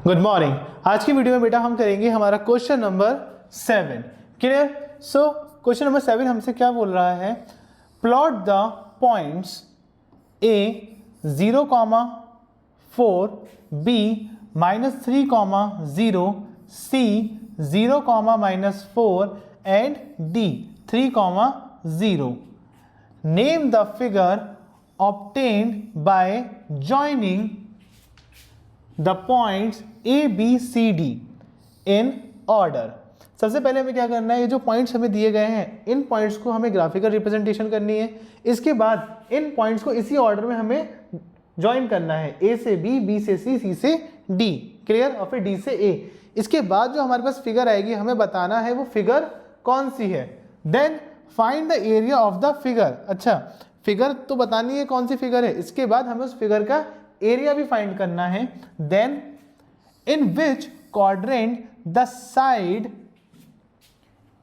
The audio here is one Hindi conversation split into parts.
Good morning. आज की वीडियो में बेटा हम करेंगे हमारा question number 7। Clear? So question number 7 हमसे क्या बोल रहा है, plot the points A 0,4, B -3,0, C 0,-4 and D 3,0. Name the figure obtained by joining the points A, B, C, D in order। सबसे पहले हमें क्या करना है, ये जो पॉइंट्स हमें दिए गए हैं इन पॉइंट्स को हमें ग्राफिकल रिप्रेजेंटेशन करनी है। इसके बाद इन पॉइंट्स को इसी ऑर्डर में हमें ज्वाइन करना है, A से B, B से C, C से D। क्लियर? और फिर D से A। इसके बाद जो हमारे पास फिगर आएगी हमें बताना है वो फिगर कौन सी है। Then find the area of the figure. अच्छा, फिगर तो बतानी है कौन सी फिगर है, इसके बाद हमें उस फिगर का एरिया भी फाइंड करना है। Then in which quadrant the side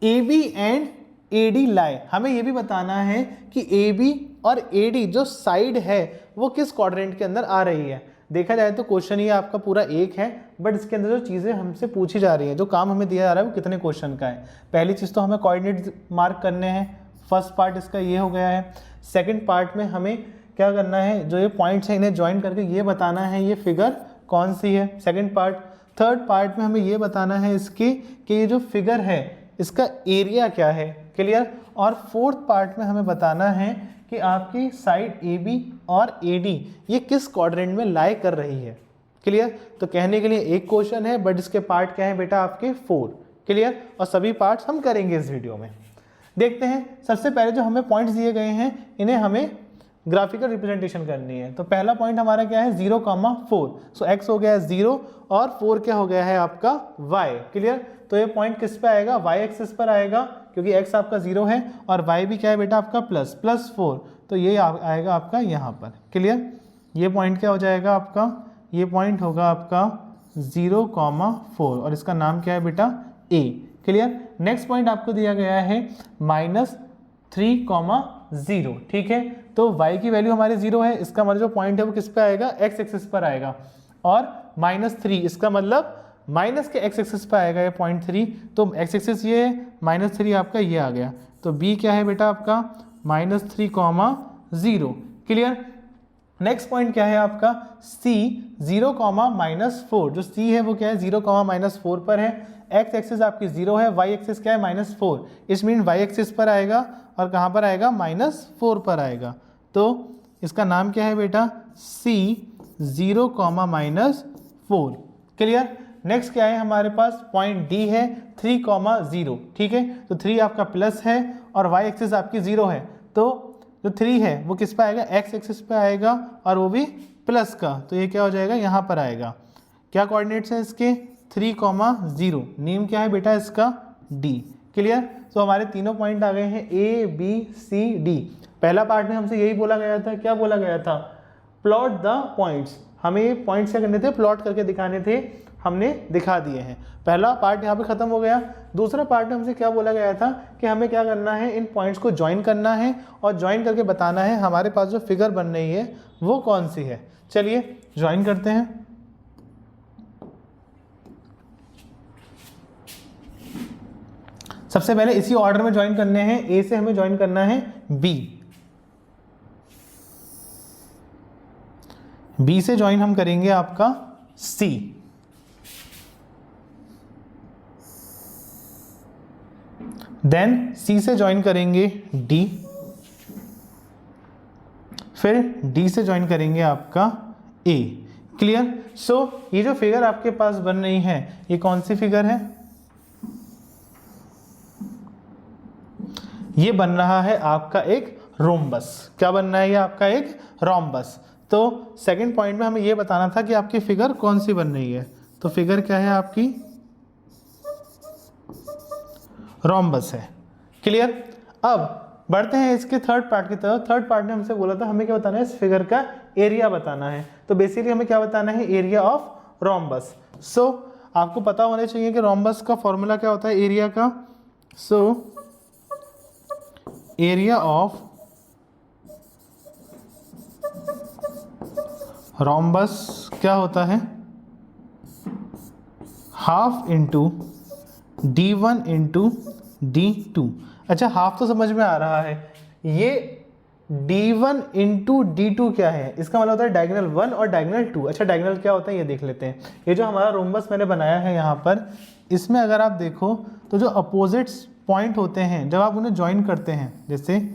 AB and AD lie. हमें यह भी बताना है कि AB और AD जो साइड है वो किस क्वाड्रेंट के अंदर आ रही है। देखा जाए तो क्वेश्चन ये आपका पूरा एक है, बट इसके अंदर जो चीज़ें हमसे पूछी जा रही हैं, जो काम हमें दिया जा रहा है वो कितने क्वेश्चन का है। पहली चीज़ तो हमें कोऑर्डिनेट मार्क करने हैं। फर्स्ट पार्ट इसका ये हो गया है। सेकंड पार्ट में हमें क्या करना है, जो ये पॉइंट्स हैं इन्हें ज्वाइन करके ये बताना है ये फिगर कौन सी है, सेकंड पार्ट। थर्ड पार्ट में हमें ये बताना है इसकी कि ये जो फिगर है इसका एरिया क्या है। क्लियर? और फोर्थ पार्ट में हमें बताना है कि आपकी साइड AB और AD ये किस क्वाड्रेंट में लाई कर रही है। क्लियर? तो कहने के लिए एक क्वेश्चन है, बट इसके पार्ट क्या है बेटा आपके 4। क्लियर? और सभी पार्ट्स हम करेंगे इस वीडियो में। देखते हैं, सबसे पहले जो हमें पॉइंट्स दिए गए हैं इन्हें हमें ग्राफिकल रिप्रेजेंटेशन करनी है। तो पहला पॉइंट हमारा क्या है, 0,4। सो x हो गया है 0 और 4 क्या हो गया है आपका y। क्लियर? तो ये पॉइंट किस पे आएगा, y एक्सिस पर आएगा, क्योंकि x आपका 0 है और y भी क्या है बेटा आपका +4। तो ये आएगा आपका यहाँ पर। क्लियर? ये पॉइंट क्या हो जाएगा आपका, ये पॉइंट होगा आपका 0,4 और इसका नाम क्या है बेटा A। क्लियर? नेक्स्ट पॉइंट आपको दिया गया है -3,0। ठीक है? तो y की वैल्यू हमारे 0 है, इसका मतलब जो पॉइंट है वो किस पे आएगा, x एक्सिस पर आएगा। और -3 इसका मतलब माइनस के x एक्सिस पर आएगा ये पॉइंट 3। तो x एक्सिस ये है, -3 आपका ये आ गया। तो b क्या है बेटा आपका -3,0। क्लियर? नेक्स्ट पॉइंट क्या है आपका c 0,-4। जो c है वो क्या है 0,-4 पर है। x एक्सिस आपकी 0 है, y एक्सिस क्या है -4। इस मीन y एक्सिस पर आएगा और कहाँ पर आएगा, -4 पर आएगा। तो इसका नाम क्या है बेटा c 0,-4। क्लियर? नेक्स्ट क्या है हमारे पास, पॉइंट D है 3,0। ठीक है? तो 3 आपका प्लस है और y एक्सिस आपकी 0 है। तो जो 3 है वो किस पे आएगा, x एक्सिस पे आएगा और वो भी प्लस का। तो ये क्या हो जाएगा, यहाँ पर आएगा। क्या कोऑर्डिनेट्स हैं इसके, 3,0। नेम क्या है बेटा इसका D। क्लियर? तो हमारे तीनों पॉइंट आ गए हैं A, B, C, D। पहला पार्ट में हमसे यही बोला गया था, क्या बोला गया था, प्लॉट द पॉइंट्स। हमें ये पॉइंट्स क्या करने थे, प्लॉट करके दिखाने थे, हमने दिखा दिए हैं। पहला पार्ट यहाँ पे खत्म हो गया। दूसरा पार्ट में हमसे क्या बोला गया था कि हमें क्या करना है, इन पॉइंट्स को ज्वाइन करना है और ज्वाइन करके बताना है हमारे पास जो फिगर बन रही है वो कौन सी है। चलिए ज्वाइन करते हैं। सबसे पहले इसी ऑर्डर में ज्वाइन करने हैं, A से हमें ज्वाइन करना है B। B से ज्वाइन हम करेंगे आपका C। देन C से ज्वाइन करेंगे D। फिर D से ज्वाइन करेंगे आपका A। क्लियर? सो ये जो फिगर आपके पास बन रही है ये कौन सी फिगर है, ये बन रहा है आपका एक रोम्बस। क्या बन रहा है, ये आपका एक रोम्बस। तो सेकंड पॉइंट में हमें ये बताना था कि आपकी फिगर कौन सी बन रही है। तो फिगर क्या है आपकी, रोम्बस है। क्लियर? अब बढ़ते हैं इसके थर्ड पार्ट की तरफ। थर्ड पार्ट में हमसे बोला था हमें क्या बताना है, इस फिगर का एरिया बताना है। तो बेसिकली हमें क्या बताना है, एरिया ऑफ रोम्बस। सो आपको पता होना चाहिए कि रोम्बस का फॉर्मूला क्या होता है एरिया का। सो एरिया ऑफ रोम्बस क्या होता है, half into D1 into D2। अच्छा, हाफ तो समझ में आ रहा है, ये D1 इंटू D2 क्या है, इसका मतलब होता है डायगोनल 1 और डायगोनल 2। अच्छा, डायगोनल क्या होता है ये देख लेते हैं। ये जो हमारा रोम्बस मैंने बनाया है यहाँ पर, इसमें अगर आप देखो तो जो अपोजिट्स पॉइंट होते हैं जब आप उन्हें ज्वाइन करते हैं, जैसे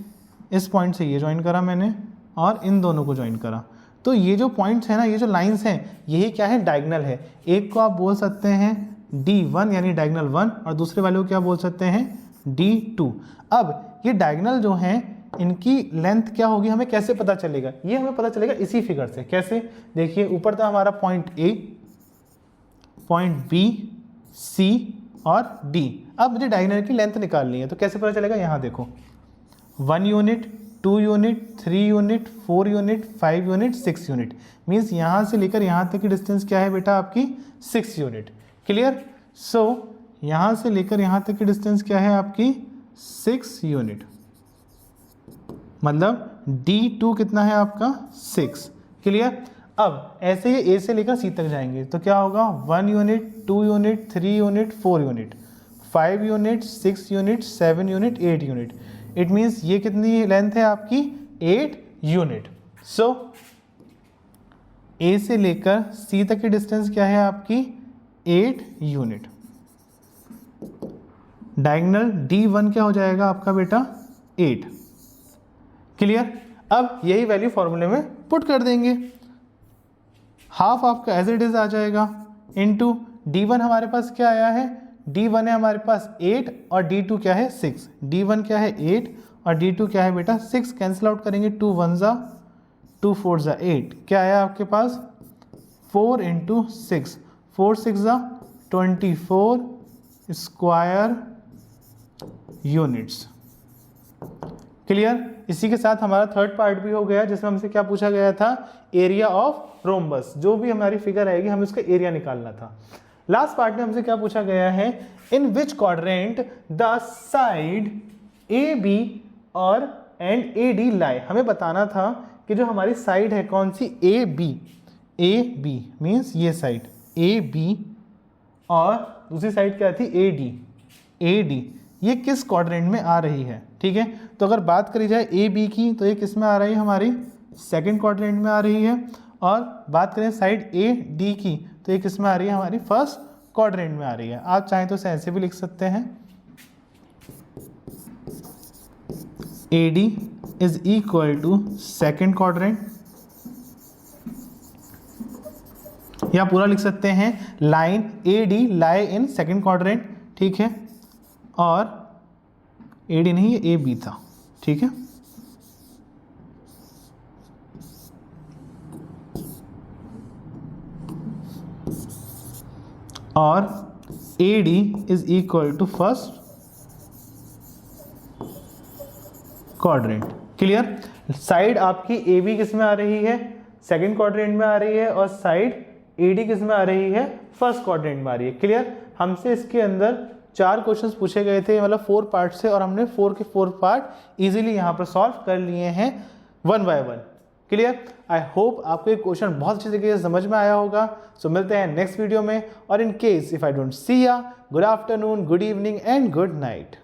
इस पॉइंट से ये ज्वाइन करा मैंने और इन दोनों को ज्वाइन करा, तो ये जो पॉइंट्स हैं ना, ये जो लाइंस हैं, यही क्या है, डायगोनल है। एक को आप बोल सकते हैं D1 यानी डायगोनल 1 और दूसरे वाले को क्या बोल सकते हैं, D2। अब ये डायगोनल जो हैं इनकी लेंथ क्या होगी हमें कैसे पता चलेगा, ये हमें पता चलेगा इसी फिगर से। कैसे, देखिए ऊपर था हमारा point A, point B, C और D। अब मुझे डायगोनल की लेंथ निकालनी है, तो कैसे पता चलेगा, यहाँ देखो 1 unit, 2 unit, 3 unit, 4 unit, 5 unit, 6 unit. Means यहाँ से लेकर यहाँ तक की डिस्टेंस क्या है बेटा आपकी, 6 यूनिट। क्लियर। सो यहाँ से लेकर यहाँ तक की डिस्टेंस क्या है आपकी, 6 यूनिट। मतलब D2 कितना है आपका, 6। क्लियर। अब ऐसे ही A से लेकर C तक जाएंगे तो क्या होगा, 1 unit, 2 unit, 3 unit, 4 unit, 5 unit, 6 unit, 7 unit, 8 unit. It means ये कितनी लेंथ है आपकी, 8 यूनिट। सो A से लेकर C तक की डिस्टेंस क्या है आपकी, 8 यूनिट। डायगोनल D1 क्या हो जाएगा आपका बेटा, 8। क्लियर। अब यही वैल्यू फॉर्मूले में पुट कर देंगे, हाफ आपका एज इट इज आ जाएगा इनटू D1 हमारे पास क्या आया है, D1 है हमारे पास 8 और D2 क्या है, 6। D1 क्या है 8 और D2 क्या है बेटा 6। कैंसिल आउट करेंगे, 2 1 जा 2 4 जा 8, क्या आया आपके पास 4 इंटू 6, 4 6 जा 24 स्क्वायर यूनिट्स। क्लियर। इसी के साथ हमारा थर्ड पार्ट भी हो गया, जिसमें हमसे क्या पूछा गया था, एरिया ऑफ रोम्बस। जो भी हमारी फिगर आएगी हमें उसका एरिया निकालना था। लास्ट पार्ट में हमसे क्या पूछा गया है, in which quadrant the side A B और एंड ए डी लाई। हमें बताना था कि जो हमारी साइड है कौन सी, ए बी मीन्स ये साइड ए बी और दूसरी साइड क्या थी, ए डी, ये किस क्वाड्रेंट में आ रही है। ठीक है, तो अगर बात करी जाए ए बी की तो ये किस में आ रही है, हमारी सेकंड क्वाड्रेंट में आ रही है। और बात करें साइड ए डी की तो ये किस में आ रही है, हमारी फर्स्ट क्वाड्रेंट में आ रही है। आप चाहें तो ऐसे भी लिख सकते हैं, A D is equal to second quadrant, या पूरा लिख सकते हैं line A D lie in second quadrant. ठीक है, और ए डी नहीं, ये ए बी था। ठीक है, और A D is equal to first quadrant. Clear. Side आपकी ए बी किस में आ रही है, सेकंड क्वाड्रेंट में आ रही है, और साइड ए डी किस में आ रही है, फर्स्ट क्वाड्रेंट में आ रही है। क्लियर। हमसे इसके अंदर 4 क्वेश्चंस पूछे गए थे, मतलब 4 पार्ट से, और हमने 4 के 4 पार्ट इजीली यहाँ पर सॉल्व कर लिए हैं 1 बाय 1। क्लियर। आई होप आपको ये क्वेश्चन बहुत अच्छी तरीके से समझ में आया होगा। सो मिलते हैं नेक्स्ट वीडियो में, और in case if I don't see ya, good afternoon, good evening and good night.